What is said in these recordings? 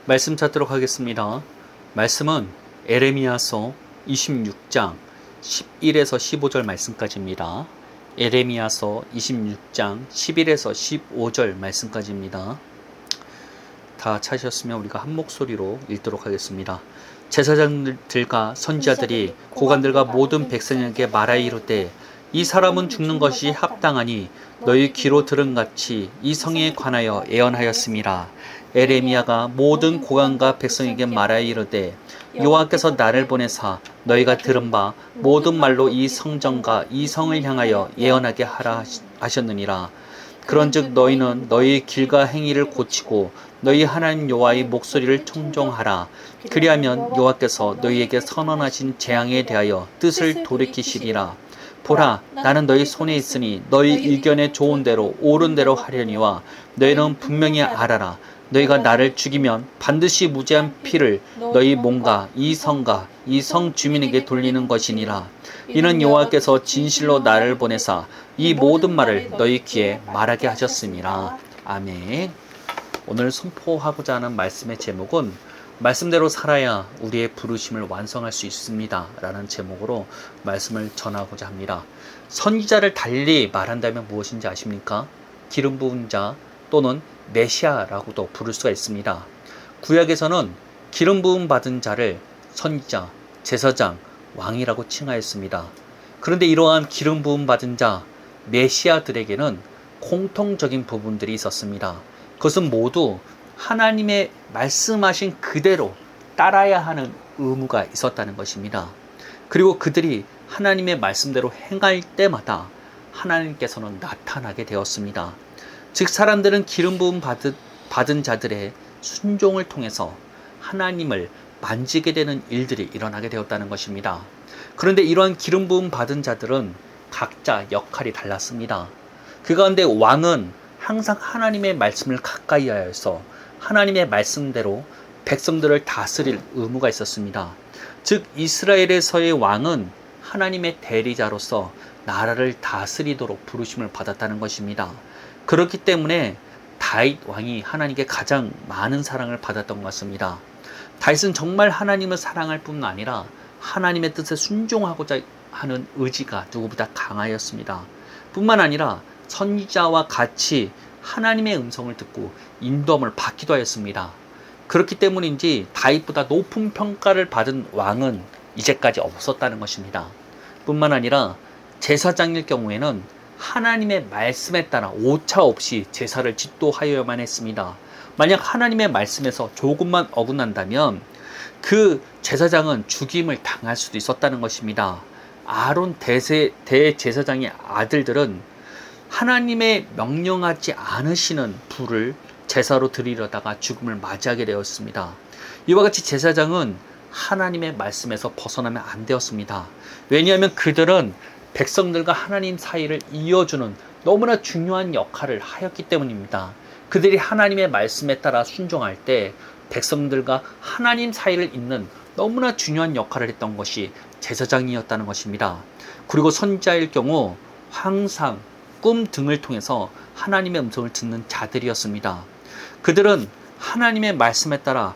말씀 찾도록 하겠습니다. 말씀은 에레미야서 26장 11에서 15절 말씀까지입니다. 에레미야서 26장 11에서 15절 말씀까지입니다. 다 찾으셨으면 우리가 한 목소리로 읽도록 하겠습니다. 제사장들과 선지자들이 고관들과 모든 백성에게 말하여 이르되 이 사람은 죽는 것이 합당하니 너희 귀로 들은 같이 이 성에 관하여 예언하였음이라. 에레미야가 모든 고관과 백성에게 말하여 이르되 여호와께서 나를 보내사 너희가 들은 바 모든 말로 이 성전과 이 성을 향하여 예언하게 하라 하셨느니라. 그런즉 너희는 너희 길과 행위를 고치고 너희 하나님 여호와의 목소리를 청종하라. 그리하면 여호와께서 너희에게 선언하신 재앙에 대하여 뜻을 돌이키시리라. 보라, 나는 너희 손에 있으니 너희 의견에 좋은 대로 옳은 대로 하려니와 너희는 분명히 알아라. 너희가 나를 죽이면 반드시 무죄한 피를 너희 몸과 이 성과 이 성 주민에게 돌리는 것이니라. 이는 여호와께서 진실로 나를 보내사 이 모든 말을 너희 귀에 말하게 하셨음이라. 아멘. 오늘 선포하고자 하는 말씀의 제목은 말씀대로 살아야 우리의 부르심을 완성할 수 있습니다 라는 제목으로 말씀을 전하고자 합니다. 선지자를 달리 말한다면 무엇인지 아십니까? 기름 부은 자 또는 메시아라고도 부를 수가 있습니다. 구약에서는 기름 부음 받은 자를 선지자, 제사장, 왕이라고 칭하였습니다. 그런데 이러한 기름 부음 받은 자, 메시아들에게는 공통적인 부분들이 있었습니다. 그것은 모두 하나님의 말씀하신 그대로 따라야 하는 의무가 있었다는 것입니다. 그리고 그들이 하나님의 말씀대로 행할 때마다 하나님께서는 나타나게 되었습니다. 즉 사람들은 기름 부음 받은 자들의 순종을 통해서 하나님을 만지게 되는 일들이 일어나게 되었다는 것입니다. 그런데 이러한 기름 부음 받은 자들은 각자 역할이 달랐습니다. 그 가운데 왕은 항상 하나님의 말씀을 가까이 하여서 하나님의 말씀대로 백성들을 다스릴 의무가 있었습니다. 즉 이스라엘에서의 왕은 하나님의 대리자로서 나라를 다스리도록 부르심을 받았다는 것입니다. 그렇기 때문에 다윗 왕이 하나님께 가장 많은 사랑을 받았던 것 같습니다. 다윗은 정말 하나님을 사랑할 뿐 아니라 하나님의 뜻에 순종하고자 하는 의지가 누구보다 강하였습니다. 뿐만 아니라 선지자와 같이 하나님의 음성을 듣고 인도함을 받기도 하였습니다. 그렇기 때문인지 다윗보다 높은 평가를 받은 왕은 이제까지 없었다는 것입니다. 뿐만 아니라 제사장일 경우에는 하나님의 말씀에 따라 오차 없이 제사를 집도하여야만 했습니다. 만약 하나님의 말씀에서 조금만 어긋난다면 그 제사장은 죽임을 당할 수도 있었다는 것입니다. 아론 대제사장의 아들들은 하나님의 명령하지 않으시는 불을 제사로 드리려다가 죽음을 맞이하게 되었습니다. 이와 같이 제사장은 하나님의 말씀에서 벗어나면 안 되었습니다. 왜냐하면 그들은 백성들과 하나님 사이를 이어주는 너무나 중요한 역할을 하였기 때문입니다. 그들이 하나님의 말씀에 따라 순종할 때 백성들과 하나님 사이를 잇는 너무나 중요한 역할을 했던 것이 제사장이었다는 것입니다. 그리고 선지자일 경우 항상 꿈 등을 통해서 하나님의 음성을 듣는 자들이었습니다. 그들은 하나님의 말씀에 따라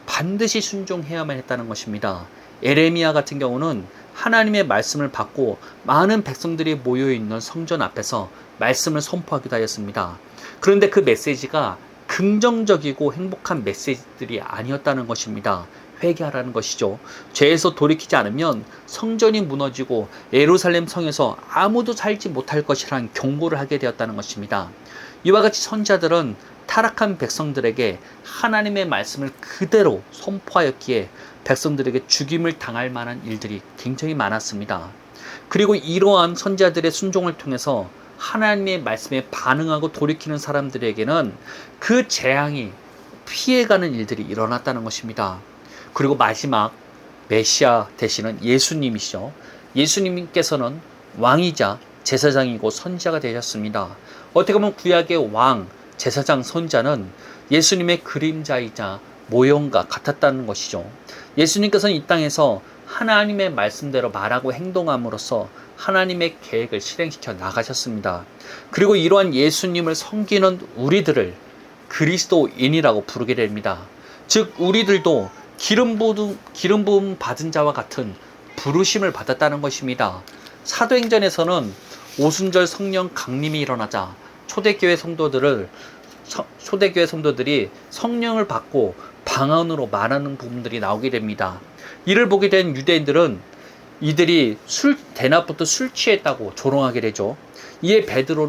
반드시 순종해야만 했다는 것입니다. 에레미야 같은 경우는 하나님의 말씀을 받고 많은 백성들이 모여있는 성전 앞에서 말씀을 선포하기도 하였습니다. 그런데 그 메시지가 긍정적이고 행복한 메시지들이 아니었다는 것입니다. 회개하라는 것이죠. 죄에서 돌이키지 않으면 성전이 무너지고 예루살렘 성에서 아무도 살지 못할 것이라는 경고를 하게 되었다는 것입니다. 이와 같이 선지자들은 타락한 백성들에게 하나님의 말씀을 그대로 선포하였기에 백성들에게 죽임을 당할 만한 일들이 굉장히 많았습니다. 그리고 이러한 선지자들의 순종을 통해서 하나님의 말씀에 반응하고 돌이키는 사람들에게는 그 재앙이 피해가는 일들이 일어났다는 것입니다. 그리고 마지막 메시아 되시는 예수님이시죠. 예수님께서는 왕이자 제사장이고 선지자가 되셨습니다. 어떻게 보면 구약의 왕, 제사장, 선지자는 예수님의 그림자이자 모형과 같았다는 것이죠. 예수님께서는 이 땅에서 하나님의 말씀대로 말하고 행동함으로써 하나님의 계획을 실행시켜 나가셨습니다. 그리고 이러한 예수님을 섬기는 우리들을 그리스도인이라고 부르게 됩니다. 즉 우리들도 기름 부음 받은 자와 같은 부르심을 받았다는 것입니다. 사도행전에서는 오순절 성령 강림이 일어나자 초대교회 성도들이 성령을 받고 방언으로 말하는 부분들이 나오게 됩니다. 이를 보게 된 유대인들은 이들이 대낮부터 술 취했다고 조롱하게 되죠. 이에 베드로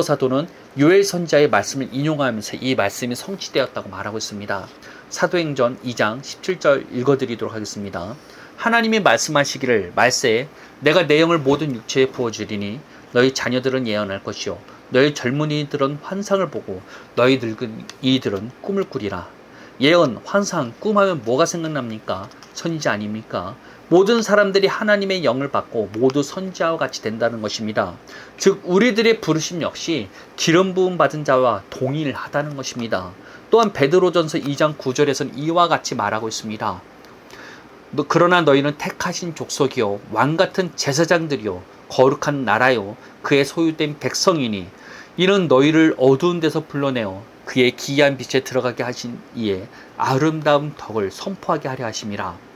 사도는 요엘 선지자의 말씀을 인용하면서 이 말씀이 성취되었다고 말하고 있습니다. 사도행전 2장 17절 읽어드리도록 하겠습니다. 하나님이 말씀하시기를 말세에 내가 내 영을 모든 육체에 부어주리니 너희 자녀들은 예언할 것이요 너희 젊은이들은 환상을 보고 너희 늙은이들은 꿈을 꾸리라. 예언, 환상, 꿈하면 뭐가 생각납니까? 선지자 아닙니까? 모든 사람들이 하나님의 영을 받고 모두 선지자와 같이 된다는 것입니다. 즉 우리들의 부르심 역시 기름 부음 받은 자와 동일하다는 것입니다. 또한 베드로전서 2장 9절에서는 이와 같이 말하고 있습니다. 그러나 너희는 택하신 족속이요 왕같은 제사장들이요 거룩한 나라요 그의 소유된 백성이니 이는 너희를 어두운 데서 불러내어 그의 기이한 빛에 들어가게 하신 이에 아름다운 덕을 선포하게 하려 하심이라.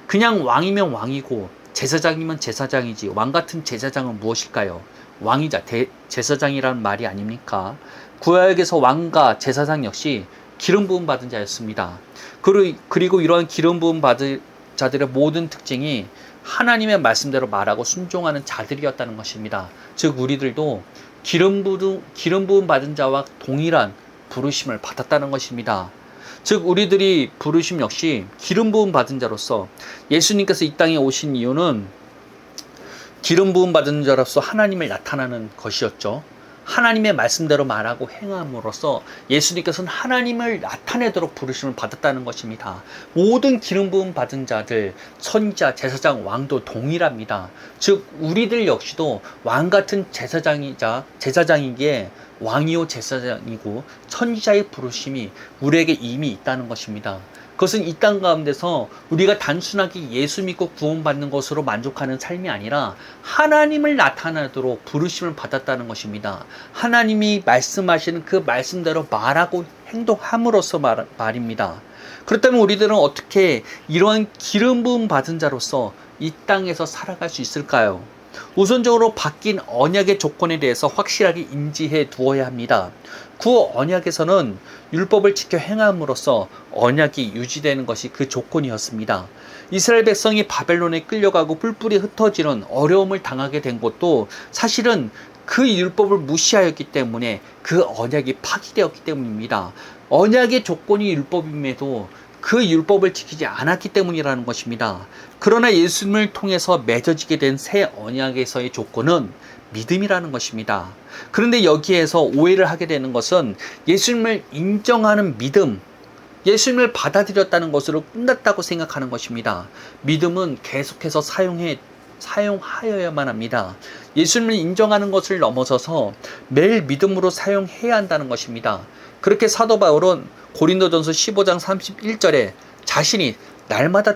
그냥 왕이면 왕이고 제사장이면 제사장이지 왕같은 제사장은 무엇일까요? 왕이자 제사장이라는 말이 아닙니까? 구약에서 왕과 제사장 역시 기름 부음 받은 자였습니다. 그리고 이러한 기름 부음 받은 자들의 모든 특징이 하나님의 말씀대로 말하고 순종하는 자들이었다는 것입니다. 즉 우리들도 기름 부음 받은 자와 동일한 부르심을 받았다는 것입니다. 즉 우리들이 부르심 역시 기름 부음 받은 자로서 예수님께서 이 땅에 오신 이유는 기름 부음 받은 자로서 하나님을 나타나는 것이었죠. 하나님의 말씀대로 말하고 행함으로써 예수님께서는 하나님을 나타내도록 부르심을 받았다는 것입니다. 모든 기름 부음 받은 자들, 선지자, 제사장, 왕도 동일합니다. 즉 우리들 역시도 왕 같은 제사장이기에 왕이요 제사장이고 선지자의 부르심이 우리에게 이미 있다는 것입니다. 그것은 이 땅 가운데서 우리가 단순하게 예수 믿고 구원받는 것으로 만족하는 삶이 아니라 하나님을 나타내도록 부르심을 받았다는 것입니다. 하나님이 말씀하시는 그 말씀대로 말하고 행동함으로써 말입니다. 그렇다면 우리들은 어떻게 이러한 기름 부음 받은 자로서 이 땅에서 살아갈 수 있을까요? 우선적으로 바뀐 언약의 조건에 대해서 확실하게 인지해 두어야 합니다. 그 언약에서는 율법을 지켜 행함으로써 언약이 유지되는 것이 그 조건이었습니다. 이스라엘 백성이 바벨론에 끌려가고 뿔뿔이 흩어지는 어려움을 당하게 된 것도 사실은 그 율법을 무시하였기 때문에 그 언약이 파기되었기 때문입니다. 언약의 조건이 율법임에도 그 율법을 지키지 않았기 때문이라는 것입니다. 그러나 예수님을 통해서 맺어지게 된 새 언약에서의 조건은 믿음이라는 것입니다. 그런데 여기에서 오해를 하게 되는 것은 예수님을 인정하는 믿음, 예수님을 받아들였다는 것으로 끝났다고 생각하는 것입니다. 믿음은 계속해서 사용하여야만 합니다. 예수님을 인정하는 것을 넘어서서 매일 믿음으로 사용해야 한다는 것입니다. 그렇게 사도 바울은 고린도전서 15장 31절에 자신이 날마다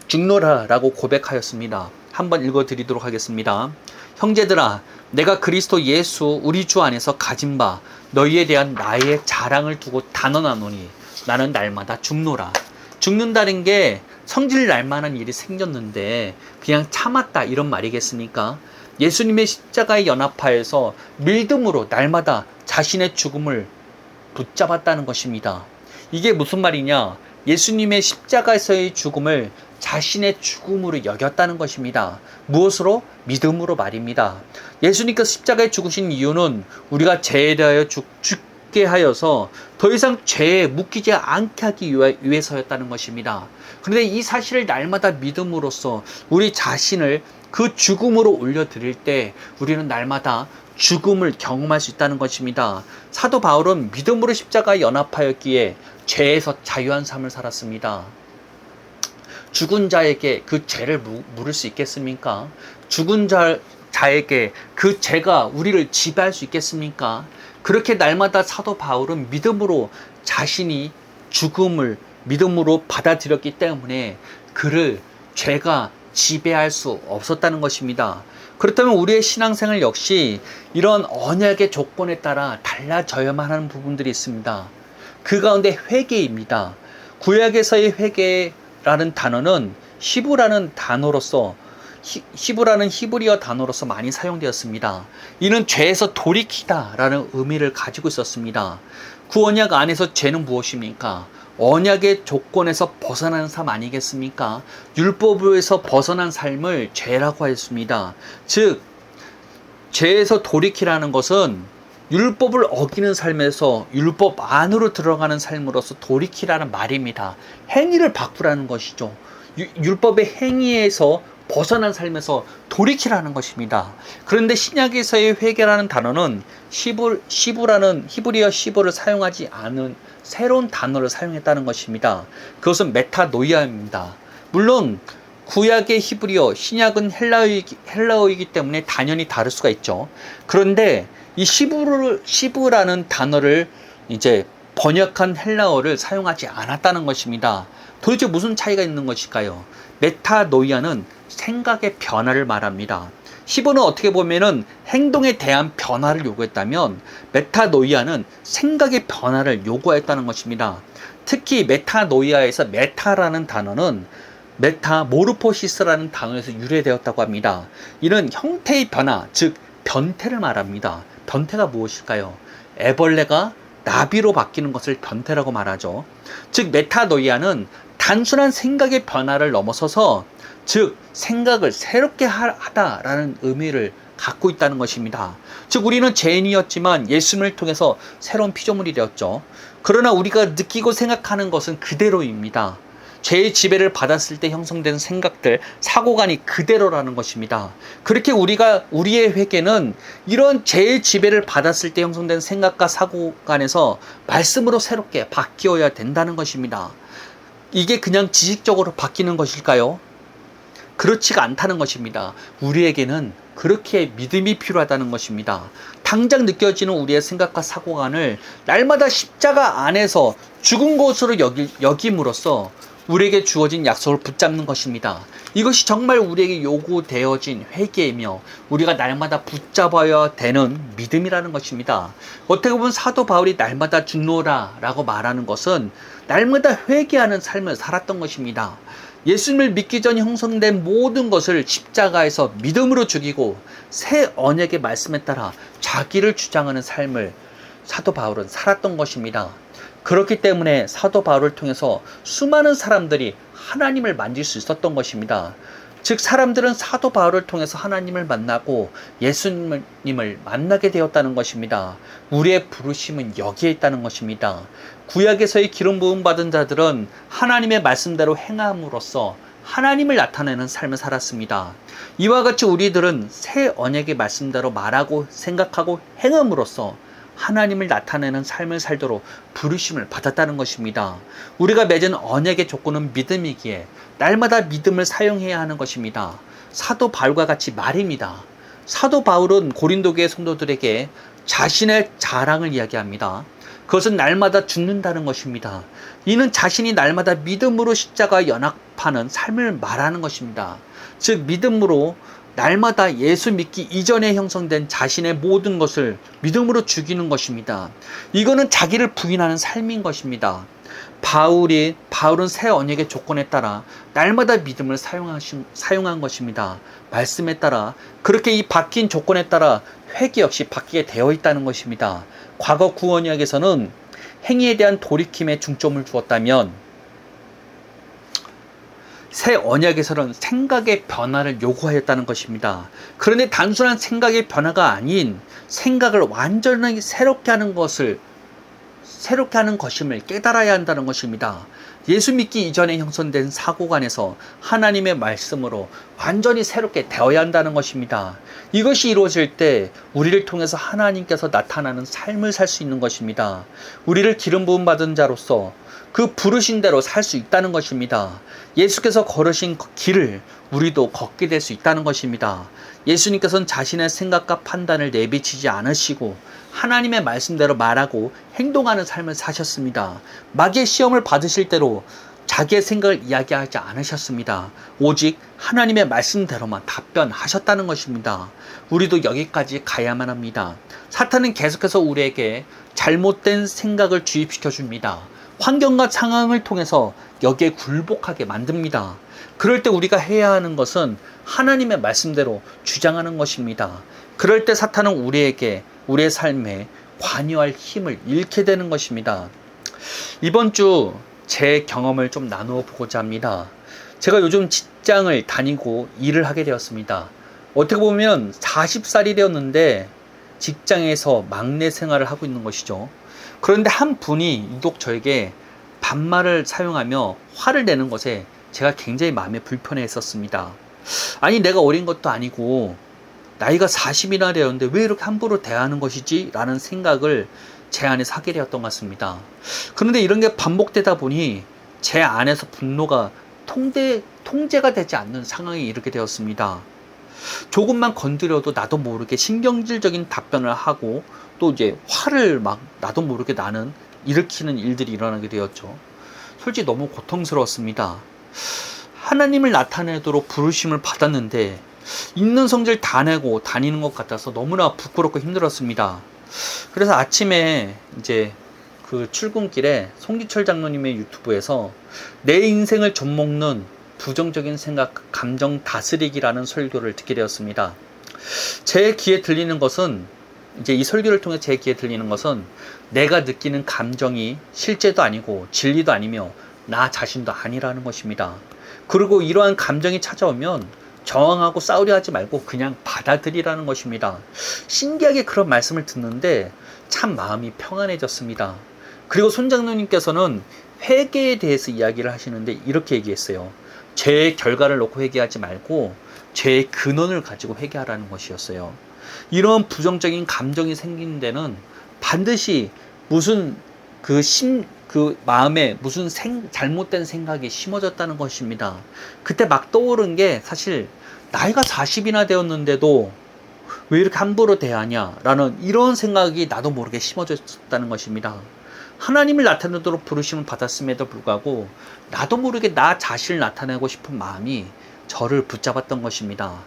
죽노라라고 고백하였습니다. 한번 읽어드리도록 하겠습니다. 형제들아, 내가 그리스도 예수 우리 주 안에서 가진 바 너희에 대한 나의 자랑을 두고 단언하노니 나는 날마다 죽노라. 죽는다는 게 성질 날 만한 일이 생겼는데 그냥 참았다 이런 말이겠습니까? 예수님의 십자가에 연합하여서 믿음으로 날마다 자신의 죽음을 붙잡았다는 것입니다. 이게 무슨 말이냐? 예수님의 십자가에서의 죽음을 자신의 죽음으로 여겼다는 것입니다. 무엇으로? 믿음으로 말입니다. 예수님께서 십자가에 죽으신 이유는 우리가 죄에 대하여 죽게 하여서 더 이상 죄에 묶이지 않게 하기 위해서였다는 것입니다. 그런데 이 사실을 날마다 믿음으로써 우리 자신을 그 죽음으로 올려드릴 때 우리는 날마다 죽음을 경험할 수 있다는 것입니다. 사도 바울은 믿음으로 십자가에 연합하였기에 죄에서 자유한 삶을 살았습니다. 죽은 자에게 그 죄를 물을 수 있겠습니까? 죽은 자에게 그 죄가 우리를 지배할 수 있겠습니까? 그렇게 날마다 사도 바울은 믿음으로 자신이 죽음을 믿음으로 받아들였기 때문에 그를 죄가 지배할 수 없었다는 것입니다. 그렇다면 우리의 신앙생활 역시 이런 언약의 조건에 따라 달라져야만 하는 부분들이 있습니다. 그 가운데 회개입니다. 구약에서의 회개라는 단어는 히브라는 단어로서 히브라는 히브리어 단어로서 많이 사용되었습니다. 이는 죄에서 돌이키다라는 의미를 가지고 있었습니다. 구언약 안에서 죄는 무엇입니까? 언약의 조건에서 벗어나는 삶 아니겠습니까? 율법에서 벗어난 삶을 죄라고 했습니다. 즉, 죄에서 돌이키라는 것은 율법을 어기는 삶에서 율법 안으로 들어가는 삶으로서 돌이키라는 말입니다. 행위를 바꾸라는 것이죠. 율법의 행위에서 벗어난 삶에서 돌이키라는 것입니다. 그런데 신약에서의 회개라는 단어는 히브리어 시브를 사용하지 않은 새로운 단어를 사용했다는 것입니다. 그것은 메타노이아입니다. 물론 구약의 히브리어, 신약은 헬라어이기 때문에 당연히 다를 수가 있죠. 그런데 이 시브라는 단어를 이제 번역한 헬라어를 사용하지 않았다는 것입니다. 도대체 무슨 차이가 있는 것일까요? 메타노이아는 생각의 변화를 말합니다. 히브는 어떻게 보면은 행동에 대한 변화를 요구했다면 메타노이아는 생각의 변화를 요구했다는 것입니다. 특히 메타노이아에서 메타라는 단어는 메타모르포시스라는 단어에서 유래되었다고 합니다. 이는 형태의 변화, 즉 변태를 말합니다. 변태가 무엇일까요? 애벌레가 나비로 바뀌는 것을 변태라고 말하죠. 즉 메타노이아는 단순한 생각의 변화를 넘어서서 즉 생각을 새롭게 하다라는 의미를 갖고 있다는 것입니다. 즉 우리는 죄인이었지만 예수님을 통해서 새로운 피조물이 되었죠. 그러나 우리가 느끼고 생각하는 것은 그대로입니다. 죄의 지배를 받았을 때 형성된 생각들, 사고관이 그대로라는 것입니다. 그렇게 우리의 회개는 이런 죄의 지배를 받았을 때 형성된 생각과 사고관에서 말씀으로 새롭게 바뀌어야 된다는 것입니다. 이게 그냥 지식적으로 바뀌는 것일까요? 그렇지가 않다는 것입니다. 우리에게는 그렇게 믿음이 필요하다는 것입니다. 당장 느껴지는 우리의 생각과 사고관을 날마다 십자가 안에서 죽은 것으로 여김으로써 우리에게 주어진 약속을 붙잡는 것입니다. 이것이 정말 우리에게 요구되어진 회개이며 우리가 날마다 붙잡아야 되는 믿음이라는 것입니다. 어떻게 보면 사도 바울이 날마다 죽노라 라고 말하는 것은 날마다 회개하는 삶을 살았던 것입니다. 예수님을 믿기 전 형성된 모든 것을 십자가에서 믿음으로 죽이고 새 언약의 말씀에 따라 자기를 주장하는 삶을 사도 바울은 살았던 것입니다. 그렇기 때문에 사도 바울을 통해서 수많은 사람들이 하나님을 만질 수 있었던 것입니다. 즉 사람들은 사도 바울을 통해서 하나님을 만나고 예수님을 만나게 되었다는 것입니다. 우리의 부르심은 여기에 있다는 것입니다. 구약에서의 기름 부음 받은 자들은 하나님의 말씀대로 행함으로써 하나님을 나타내는 삶을 살았습니다. 이와 같이 우리들은 새 언약의 말씀대로 말하고 생각하고 행함으로써 하나님을 나타내는 삶을 살도록 부르심을 받았다는 것입니다. 우리가 맺은 언약의 조건은 믿음이기에 날마다 믿음을 사용해야 하는 것입니다. 사도 바울과 같이 말입니다. 사도 바울은 고린도교의 성도들에게 자신의 자랑을 이야기합니다. 그것은 날마다 죽는다는 것입니다. 이는 자신이 날마다 믿음으로 십자가에 연합하는 삶을 말하는 것입니다. 즉 믿음으로 날마다 예수 믿기 이전에 형성된 자신의 모든 것을 믿음으로 죽이는 것입니다. 이거는 자기를 부인하는 삶인 것입니다. 바울은 새 언약의 조건에 따라 날마다 믿음을 사용한 것입니다. 말씀에 따라 그렇게 이 바뀐 조건에 따라 회개 역시 바뀌게 되어 있다는 것입니다. 과거 구언약에서는 행위에 대한 돌이킴에 중점을 두었다면 새 언약에서는 생각의 변화를 요구하였다는 것입니다. 그런데 단순한 생각의 변화가 아닌 생각을 완전히 새롭게 하는 것임을 깨달아야 한다는 것입니다. 예수 믿기 이전에 형성된 사고관에서 하나님의 말씀으로 완전히 새롭게 되어야 한다는 것입니다. 이것이 이루어질 때 우리를 통해서 하나님께서 나타나는 삶을 살 수 있는 것입니다. 우리를 기름 부음 받은 자로서 그 부르신 대로 살 수 있다는 것입니다. 예수께서 걸으신 길을 우리도 걷게 될 수 있다는 것입니다. 예수님께서는 자신의 생각과 판단을 내비치지 않으시고 하나님의 말씀대로 말하고 행동하는 삶을 사셨습니다. 마귀의 시험을 받으실 때로 자기의 생각을 이야기하지 않으셨습니다. 오직 하나님의 말씀대로만 답변하셨다는 것입니다. 우리도 여기까지 가야만 합니다. 사탄은 계속해서 우리에게 잘못된 생각을 주입시켜 줍니다. 환경과 상황을 통해서 여기에 굴복하게 만듭니다. 그럴 때 우리가 해야 하는 것은 하나님의 말씀대로 주장하는 것입니다. 그럴 때 사탄은 우리에게 우리의 삶에 관여할 힘을 잃게 되는 것입니다. 이번 주 제 경험을 좀 나누어 보고자 합니다. 제가 요즘 직장을 다니고 일을 하게 되었습니다. 어떻게 보면 40살이 되었는데 직장에서 막내 생활을 하고 있는 것이죠. 그런데 한 분이 유독 저에게 반말을 사용하며 화를 내는 것에 제가 굉장히 마음에 불편해 했었습니다. 아니, 내가 어린 것도 아니고 나이가 40이나 되었는데 왜 이렇게 함부로 대하는 것이지? 라는 생각을 제 안에서 하게 되었던 것 같습니다. 그런데 이런 게 반복되다 보니 제 안에서 분노가 통제가 되지 않는 상황에 이르게 되었습니다. 조금만 건드려도 나도 모르게 신경질적인 답변을 하고 또 이제 화를 막 나도 모르게 일으키는 일들이 일어나게 되었죠. 솔직히 너무 고통스러웠습니다. 하나님을 나타내도록 부르심을 받았는데 있는 성질 다 내고 다니는 것 같아서 너무나 부끄럽고 힘들었습니다. 그래서 아침에 이제 그 출근길에 송기철 장로님의 유튜브에서 내 인생을 좀먹는 부정적인 생각, 감정 다스리기라는 설교를 듣게 되었습니다. 제 귀에 들리는 것은, 이제 이 설교를 통해 제 귀에 들리는 것은 내가 느끼는 감정이 실제도 아니고 진리도 아니며 나 자신도 아니라는 것입니다. 그리고 이러한 감정이 찾아오면 저항하고 싸우려 하지 말고 그냥 받아들이라는 것입니다. 신기하게 그런 말씀을 듣는데 참 마음이 평안해졌습니다. 그리고 손장로님께서는 회개에 대해서 이야기를 하시는데 이렇게 얘기했어요. 죄의 결과를 놓고 회개하지 말고 죄의 근원을 가지고 회개하라는 것이었어요. 이런 부정적인 감정이 생기는 데는 반드시 무슨 마음에 무슨 잘못된 생각이 심어졌다는 것입니다. 그때 막 떠오른 게 사실 나이가 40이나 되었는데도 왜 이렇게 함부로 대하냐 라는 이런 생각이 나도 모르게 심어졌다는 것입니다. 하나님을 나타내도록 부르심을 받았음에도 불구하고 나도 모르게 나 자신을 나타내고 싶은 마음이 저를 붙잡았던 것입니다.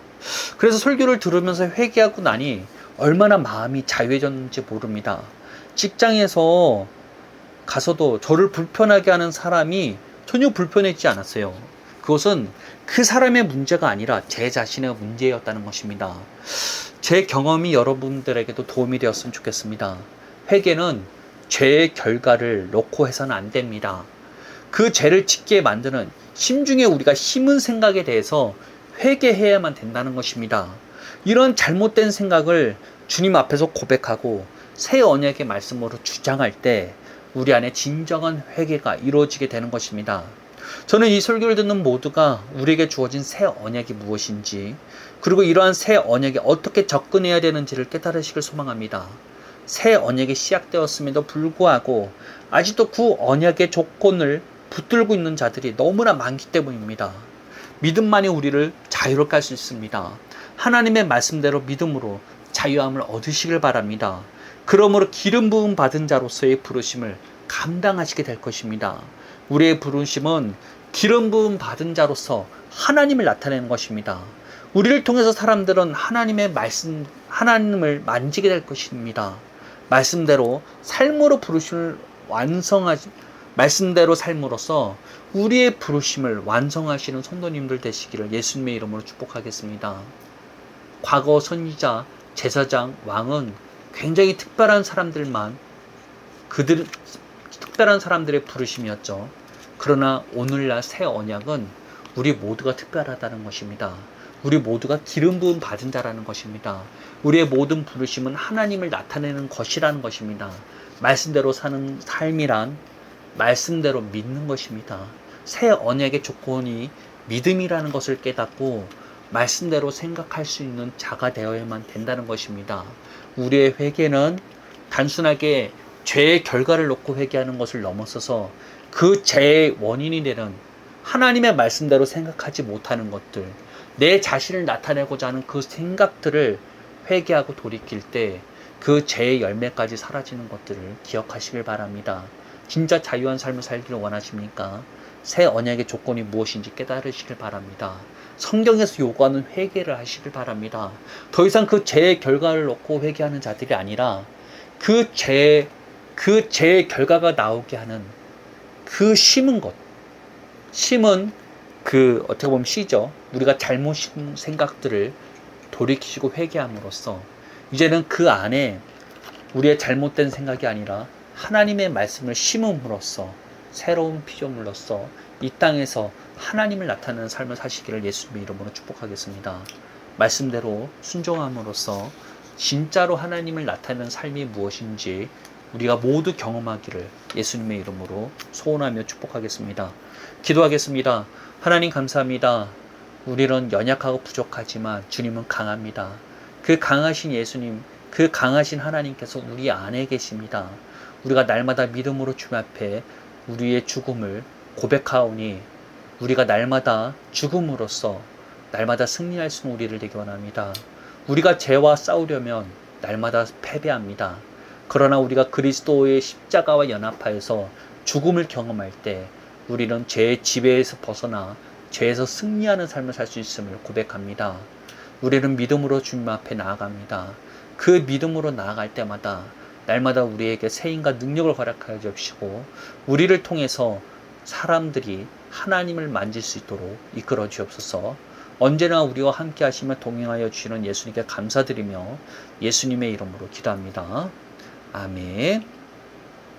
그래서 설교를 들으면서 회개하고 나니 얼마나 마음이 자유해졌는지 모릅니다. 직장에서 가서도 저를 불편하게 하는 사람이 전혀 불편해지지 않았어요. 그것은 그 사람의 문제가 아니라 제 자신의 문제였다는 것입니다. 제 경험이 여러분들에게도 도움이 되었으면 좋겠습니다. 회개는 죄의 결과를 놓고 해서는 안 됩니다. 그 죄를 짓게 만드는 심중에 우리가 심은 생각에 대해서 회개해야만 된다는 것입니다. 이런 잘못된 생각을 주님 앞에서 고백하고 새 언약의 말씀으로 주장할 때 우리 안에 진정한 회개가 이루어지게 되는 것입니다. 저는 이 설교를 듣는 모두가 우리에게 주어진 새 언약이 무엇인지, 그리고 이러한 새 언약에 어떻게 접근해야 되는지를 깨달으시길 소망합니다. 새 언약이 시작되었음에도 불구하고 아직도 그 언약의 조건을 붙들고 있는 자들이 너무나 많기 때문입니다. 믿음만이 우리를 자유롭게 할 수 있습니다. 하나님의 말씀대로 믿음으로 자유함을 얻으시길 바랍니다. 그러므로 기름 부음 받은 자로서의 부르심을 감당하시게 될 것입니다. 우리의 부르심은 기름 부음 받은 자로서 하나님을 나타내는 것입니다. 우리를 통해서 사람들은 하나님을 만지게 될 것입니다. 말씀대로 삶으로 부르심을 말씀대로 삶으로써 우리의 부르심을 완성하시는 성도님들 되시기를 예수님의 이름으로 축복하겠습니다. 과거 선지자, 제사장, 왕은 굉장히 특별한 사람들의 부르심이었죠. 그러나 오늘날 새 언약은 우리 모두가 특별하다는 것입니다. 우리 모두가 기름 부음 받은 자라는 것입니다. 우리의 모든 부르심은 하나님을 나타내는 것이라는 것입니다. 말씀대로 사는 삶이란 말씀대로 믿는 것입니다. 새 언약의 조건이 믿음이라는 것을 깨닫고 말씀대로 생각할 수 있는 자가 되어야만 된다는 것입니다. 우리의 회개는 단순하게 죄의 결과를 놓고 회개하는 것을 넘어서서 그 죄의 원인이 되는 하나님의 말씀대로 생각하지 못하는 것들, 내 자신을 나타내고자 하는 그 생각들을 회개하고 돌이킬 때 그 죄의 열매까지 사라지는 것들을 기억하시길 바랍니다. 진짜 자유한 삶을 살기를 원하십니까? 새 언약의 조건이 무엇인지 깨달으시길 바랍니다. 성경에서 요구하는 회개를 하시길 바랍니다. 더 이상 그 죄의 결과를 놓고 회개하는 자들이 아니라 그 죄의 결과가 나오게 하는 그 심은 것. 심은 어떻게 보면 씨죠. 우리가 잘못 심은 생각들을 돌이키시고 회개함으로써 이제는 그 안에 우리의 잘못된 생각이 아니라 하나님의 말씀을 심음으로써 새로운 피조물로서 이 땅에서 하나님을 나타내는 삶을 사시기를 예수님의 이름으로 축복하겠습니다. 말씀대로 순종함으로써 진짜로 하나님을 나타내는 삶이 무엇인지 우리가 모두 경험하기를 예수님의 이름으로 소원하며 축복하겠습니다. 기도하겠습니다. 하나님 감사합니다. 우리는 연약하고 부족하지만 주님은 강합니다. 그 강하신 예수님, 그 강하신 하나님께서 우리 안에 계십니다. 우리가 날마다 믿음으로 주님 앞에 우리의 죽음을 고백하오니 우리가 날마다 죽음으로써 날마다 승리할 수 있는 우리를 되기 원합니다. 우리가 죄와 싸우려면 날마다 패배합니다. 그러나 우리가 그리스도의 십자가와 연합하여서 죽음을 경험할 때 우리는 죄의 지배에서 벗어나 죄에서 승리하는 삶을 살 수 있음을 고백합니다. 우리는 믿음으로 주님 앞에 나아갑니다. 그 믿음으로 나아갈 때마다 날마다 우리에게 세임과 능력을 허락하여 주시고 우리를 통해서 사람들이 하나님을 만질 수 있도록 이끌어 주옵소서. 언제나 우리와 함께 하시며 동행하여 주시는 예수님께 감사드리며 예수님의 이름으로 기도합니다. 아멘.